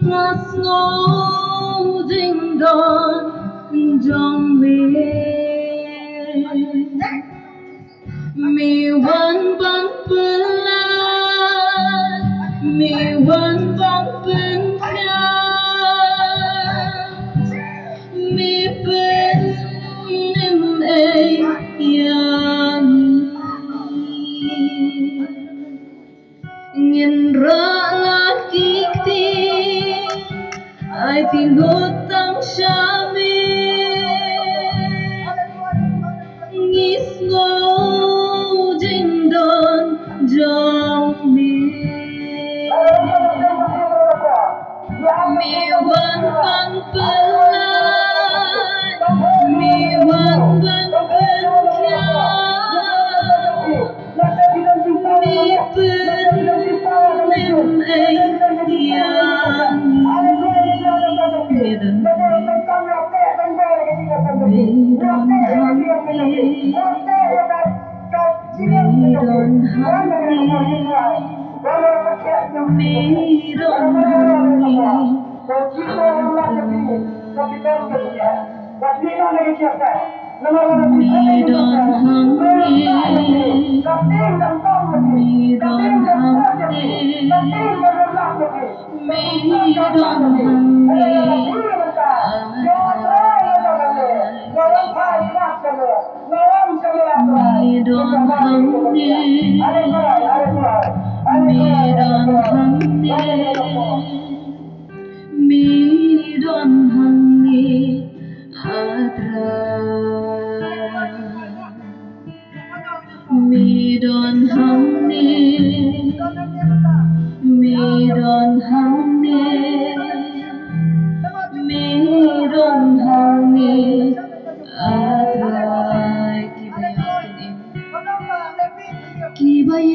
ngất ngô dinh đón trong mi wan bang pelan mi wan bang penkya mi pen nim yang nhìn ra là kikti ai tin hốt tăng xa mi ngis ngô dinh đón trong mi wan bang pelan mi wan bang penkya mi pen nim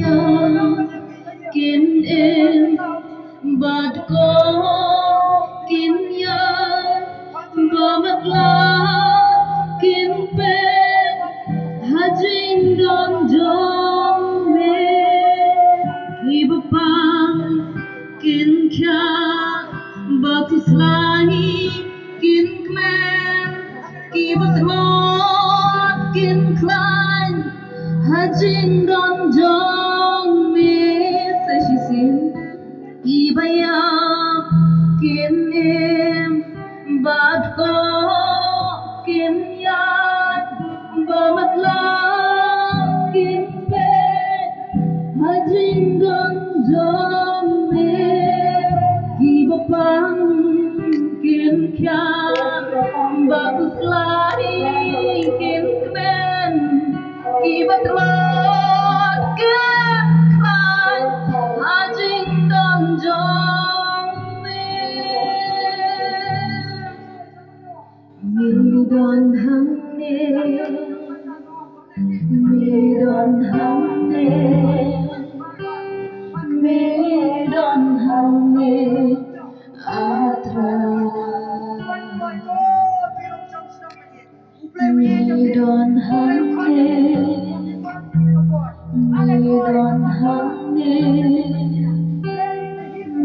yang kin em bát có kin ya ba makla kin pe hajing don jong me ibapang kin kya batislani kin kmen kibatrot kin klein hajing don jong me ibaya kin em bát có kin yan ba matla kin pe hajing don jong me ibapang kin kya ba kuslai kin kmen kibatrot kin klein hajing don jong mi don hang ne mi don hang ne mi don hang ne atra mi don hang ne mi don hang ne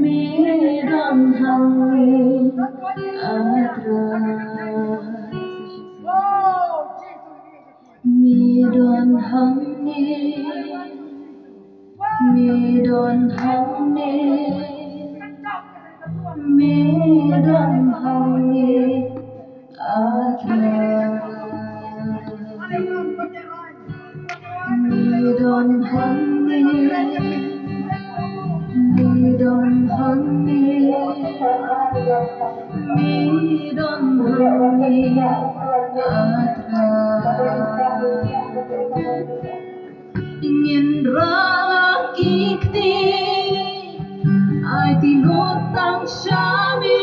mi don hang ne atra mi don hang ne mi don hang ne mi don hang ne atra mi don hang ne mi don hang ne mi don hang ne atra nhìn ra kikti ai tin hốt tăng xa mi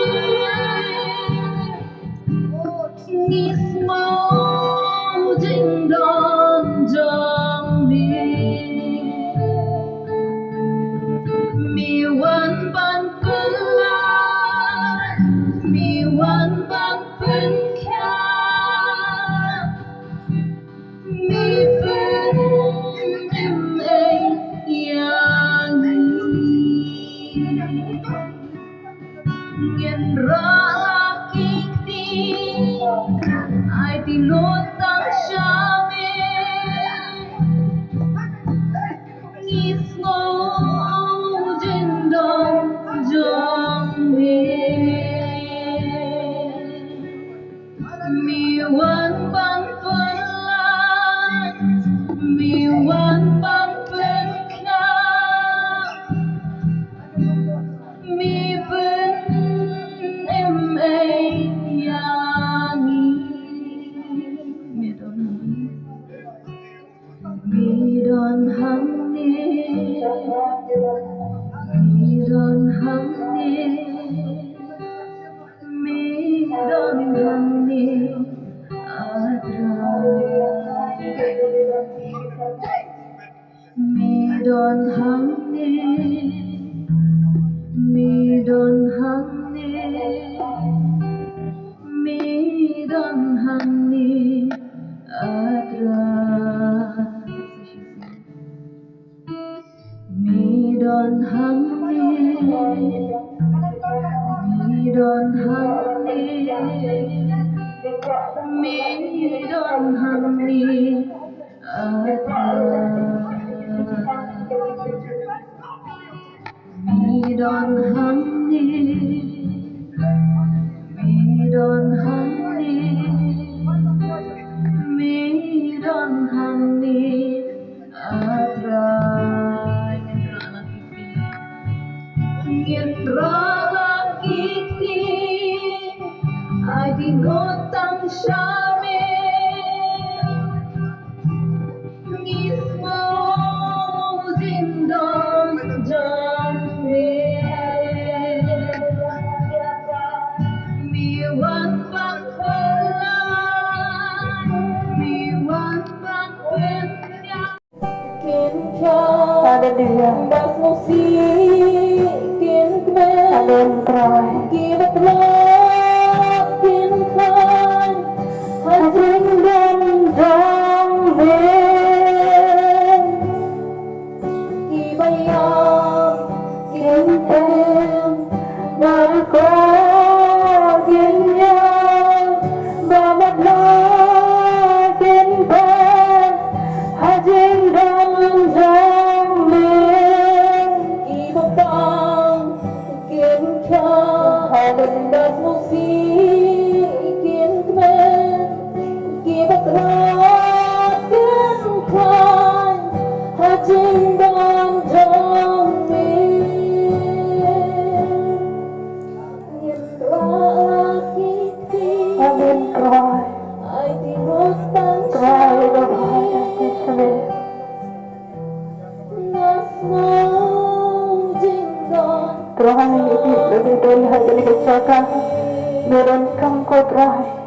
ngis mau dinh đón jong mi wan ban pelan mi wan ban penkya mi pen em yang Ngân ra la kiti ai tinutang siya Ismo jindong jong mi wan bang tuan mi wan bang pekna mi ben em yangi mi don hang mi don hang mi don hang mi don hang mi don hang mi don hang mi don hang mi don hang mi don hang mi don hang mi don hang mi don hang Gendra kiti ay dinotang siyame Mismo zindong jame Miwan pang pulang Miwan pang pulang Hallelujah. Das musik in Amen. Try. Give it love in time Hajing dan dong ben. Ibayang Kim em. Narko. Kim yang. Bamat la. Kim ben. Hajing dan dong ben. Ibabang Kim ka Das musik in time Give it love in time Hajing dan dong Amen. Try. Ay tinutang Try. Amen. Try. Iti. Bebe. Dali. Hadali. Katsaka. Meron kang ko. Try.